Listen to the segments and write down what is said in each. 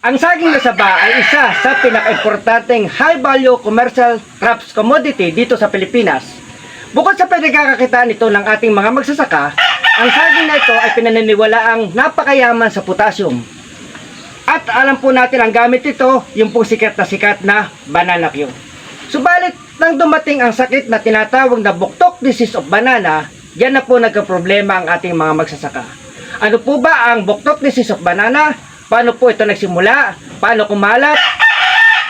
Ang saging na saba ay isa sa pinaka-importanteng high-value commercial crops commodity dito sa Pilipinas. Bukod sa pinagkakakitaan ito ng ating mga magsasaka, ang saging na ito ay pinaniniwalaang napakayaman sa potassium. At alam po natin ang gamit ito, yung pong sikat na banana Q. Subalit, nang dumating ang sakit na tinatawag na buktok disease of banana, yan na po nagkaproblema ang ating mga magsasaka. Ano po ba ang buktok disease of banana? Paano po ito nagsimula? Paano kumalat?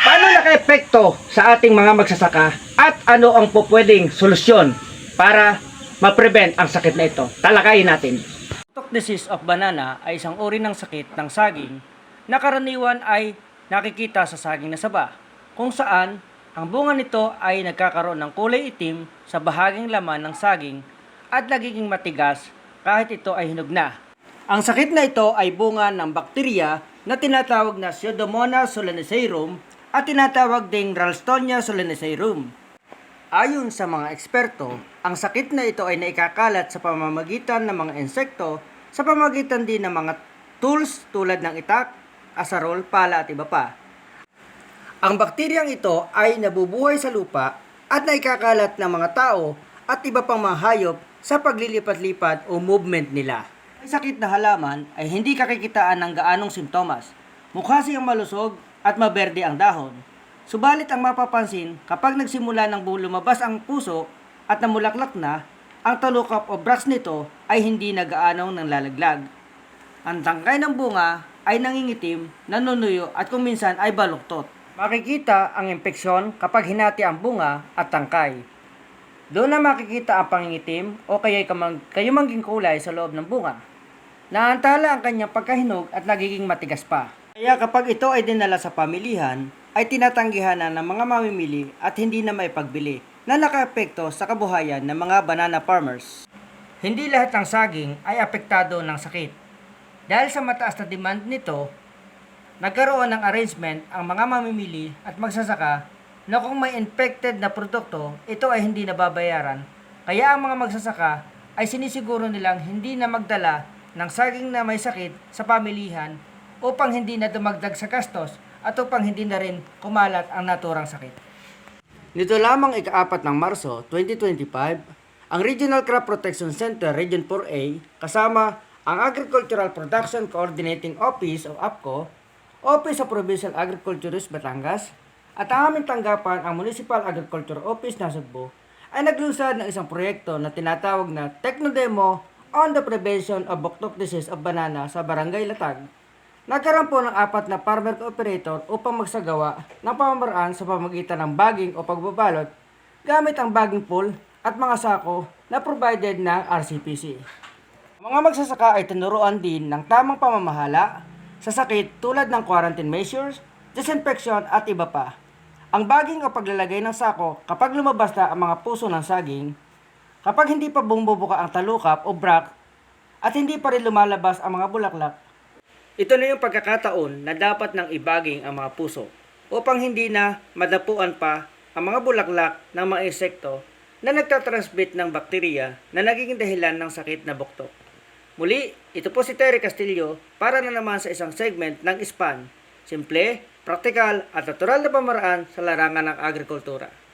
Paano naka-epekto sa ating mga magsasaka? At ano ang po pwedeng solusyon para ma-prevent ang sakit na ito? Talakayin natin. Buktok disease of banana ay isang uri ng sakit ng saging na karaniwan ay nakikita sa saging na saba, kung saan ang bunga nito ay nagkakaroon ng kulay itim sa bahaging laman ng saging at nagiging matigas kahit ito ay hinog na. Ang sakit na ito ay bunga ng bakterya na tinatawag na Pseudomonas solanacearum at tinatawag ding Ralstonia solanacearum. Ayon sa mga eksperto, ang sakit na ito ay naikakalat sa pamamagitan ng mga insekto, sa pamamagitan din ng mga tools tulad ng itak, asarol, pala at iba pa. Ang bakteryang ito ay nabubuhay sa lupa at naikakalat ng mga tao at iba pang mga hayop sa paglilipat-lipat o movement nila. Ang sakit na halaman ay hindi kakikitaan ng gaanong simptomas. Mukha siyang malusog at maberde ang dahon. Subalit ang mapapansin kapag nagsimula ng lumabas ang puso at namulaklak na, ang talukap o bracts nito ay hindi na gaanong nanlalaglag. Ang tangkay ng bunga ay nangingitim, nanunuyo at kung minsan ay baluktot. Makikita ang impeksyon kapag hinati ang bunga at tangkay. Doon na makikita ang pangingitim o kayumangging kulay sa loob ng bunga. Naantala ang kanyang pagkahinog at nagiging matigas pa. Kaya kapag ito ay dinala sa pamilihan, ay tinatanggihan na ng mga mamimili at hindi na maipagbili na nakaapekto sa kabuhayan ng mga banana farmers. Hindi lahat ng saging ay apektado ng sakit. Dahil sa mataas na demand nito, nagkaroon ng arrangement ang mga mamimili at magsasaka na kung may infected na produkto, ito ay hindi nababayaran. Kaya ang mga magsasaka ay sinisiguro nilang hindi na magdala ng saging na may sakit sa pamilihan upang hindi na dumagdag sa gastos at upang hindi na rin kumalat ang naturang sakit. Nito lamang ika-4 ng Marso 2025, ang Regional Crop Protection Center Region 4A kasama ang Agricultural Production Coordinating Office o APCO, Office of Provincial Agriculturist Batangas, at ang aming tanggapan ang Municipal Agriculture Office ng Sugbo ay naglusad ng isang proyekto na tinatawag na Technodemo on the Prevention of Buktok Disease of Banana sa Barangay Latag. Nagkaroon po ng 4 na farmer cooperator upang magsagawa ng pamamaraan sa pamamagitan ng bagging o pagbabalot gamit ang bagging pool at mga sako na provided ng RCPC. Mga magsasaka ay tinuruan din ng tamang pamamahala sa sakit tulad ng quarantine measures, disinfection at iba pa. Ang bagging o paglalagay ng sako kapag lumabas na ang mga puso ng saging, kapag hindi pa bumubuka ang talukap o bract at hindi pa rin lumalabas ang mga bulaklak, ito na yung pagkakataon na dapat nang ibaging ang mga puso upang hindi na madapuan pa ang mga bulaklak ng mga insekto na nagtatransmit ng bakterya na nagiging dahilan ng sakit na buktok. Muli, ito po si Terry Castillo para na naman sa isang segment ng SPAN, simple, praktikal at natural na pamaraan sa larangan ng agrikultura.